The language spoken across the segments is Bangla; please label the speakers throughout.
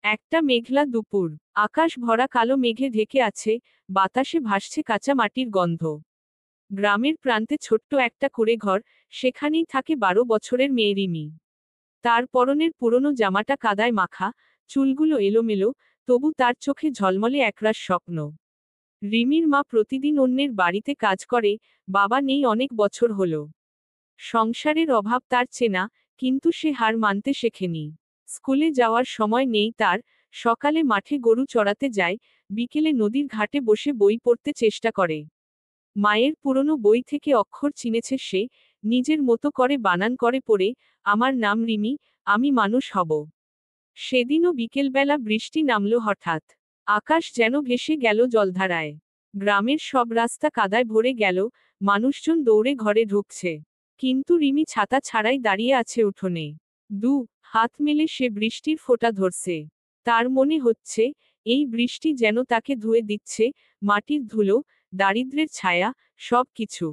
Speaker 1: একটা মেঘলা দুপুর। আকাশ ভরা কালো মেঘে ঢেকে আছে, বাতাসে ভাসছে কাঁচা মাটির গন্ধ। গ্রামের প্রান্তে ছোট্ট একটা কুঁড়ে ঘর, সেখানেই থাকে 12 বছরের মেয়ে রিমি। তার পরনের পুরনো জামাটা কাদায় মাখা, চুলগুলো এলোমেলো, তবু তার চোখে ঝলমলে একরাশ স্বপ্ন। রিমির মা প্রতিদিন অন্যের বাড়িতে কাজ করে, বাবা নেই অনেক বছর হলো। সংসারের অভাব তার চেনা, কিন্তু সে হার মানতে শেখেনি। স্কুলে যাওয়ার সময় নেই তার, সকালে মাঠে গরু চড়াতে যায়, বিকেলে নদীর ঘাটে বসে বই পড়তে চেষ্টা করে। মায়ের পুরনো বই থেকে অক্ষর চিনেছে সে, নিজের মতো করে বানান করে পড়ে, আমার নাম রিমি, আমি মানুষ হব। সেদিনও বিকেলবেলা বৃষ্টি নামল হঠাৎ। আকাশ যেন ভেসে গেল জলধারায়। গ্রামের সব রাস্তা কাদায় ভরে গেল, মানুষজন দৌড়ে ঘরে ঢুকছে। কিন্তু রিমি ছাতা ছাড়াই দাঁড়িয়ে আছে উঠোনে। দু হাত মেলে সে বৃষ্টির ফোঁটা ধরছে। তার মনে হচ্ছে, এই বৃষ্টি যেন তাকে ধুয়ে দিচ্ছে, মাটির ধুলো, দারিদ্র্যের ছায়া, সব কিছু।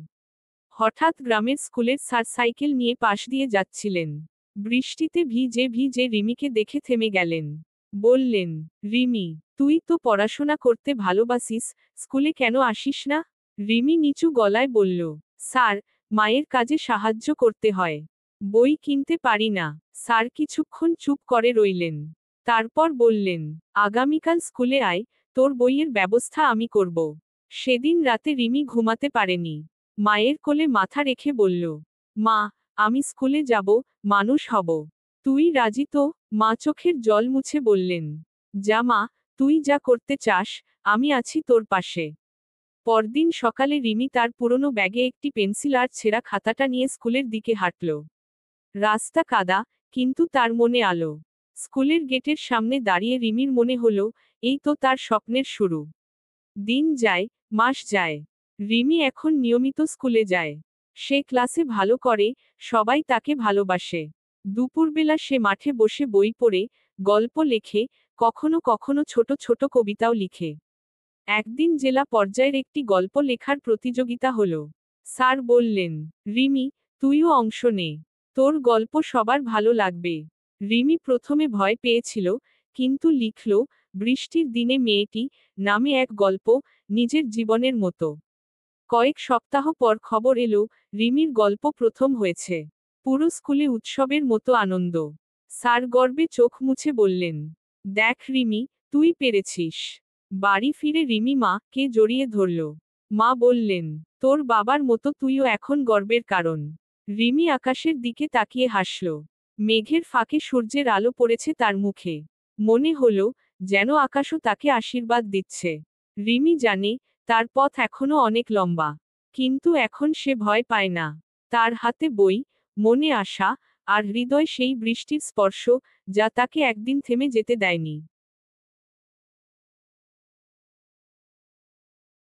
Speaker 1: হঠাৎ গ্রামের স্কুলের স্যার সাইকেল নিয়ে পাশ দিয়ে যাচ্ছিলেন। বৃষ্টিতে ভিজে ভিজে রিমিকে দেখে থেমে গেলেন। বললেন, রিমি, তুই তো পড়াশোনা করতে ভালোবাসিস, স্কুলে কেন আসিস না? রিমি নিচু গলায় বলল, স্যার, মায়ের কাজে সাহায্য করতে হয়। বই কিনতে পারি না। স্যার কিছুক্ষণ চুপ করে রইলেন। তারপর বললেন, আগামীকাল স্কুলে আয়, তোর বইয়ের ব্যবস্থা আমি করব। সেদিন রাতে রিমি ঘুমাতে পারেনি। মায়ের কোলে মাথা রেখে বলল, মা, আমি স্কুলে যাব, মানুষ হব। তুই রাজি তো? মা চোখের জল মুছে বললেন, যা মা, তুই যা করতে চাস, আমি আছি তোর পাশে। পরদিন সকালে রিমি তার পুরনো ব্যাগে একটি পেন্সিল আর ছেঁড়া খাতাটা নিয়ে স্কুলের দিকে হাঁটল। রাস্তা কাদা, কিন্তু তার মনে আলো। স্কুলের গেটের সামনে দাঁড়িয়ে রিমির মনে হলো, এই তো তার স্বপ্নের শুরু। দিন যায়, মাস যায়। রিমি এখন নিয়মিত স্কুলে যায়। সে ক্লাসে ভালো করে, সবাই তাকে ভালোবাসে। দুপুরবেলা সে মাঠে বসে বই পড়ে, গল্প লেখে, কখনো কখনো ছোট ছোট কবিতাও লিখে। একদিন জেলা পর্যায়ের একটি গল্প লেখার প্রতিযোগিতা হলো। স্যার বললেন, রিমি, তুইও অংশ নে। তোর গল্প সবার ভালো লাগবে। রিমি প্রথমে ভয় পেয়েছিল, কিন্তু লিখল, বৃষ্টির দিনে মেয়েটি নামে এক গল্প, নিজের জীবনের মতো। কয়েক সপ্তাহ পর খবর এলো, রিমির গল্প প্রথম হয়েছে। পুরো স্কুলে উৎসবের মতো আনন্দ। স্যার গর্বে চোখ মুছে বললেন, দেখ রিমি, তুই পেরেছিস। বাড়ি ফিরে রিমি মাকে জড়িয়ে ধরল। মা বললেন, তোর বাবার মতো তুইও এখন গর্বের কারণ। রিমি আকাশের দিকে তাকিয়ে হাসল। মেঘের ফাঁকে সূর্যের আলো পড়েছে তার মুখে। মনে হলো, যেন আকাশও তাকে আশীর্বাদ দিচ্ছে। রিমি জানে, তার পথ এখনো অনেক লম্বা। কিন্তু এখন সে ভয় পায় না। তার হাতে বই, মনে আশা, আর হৃদয় সেই বৃষ্টির স্পর্শ, যা তাকে একদিন থেমে যেতে দেয়নি।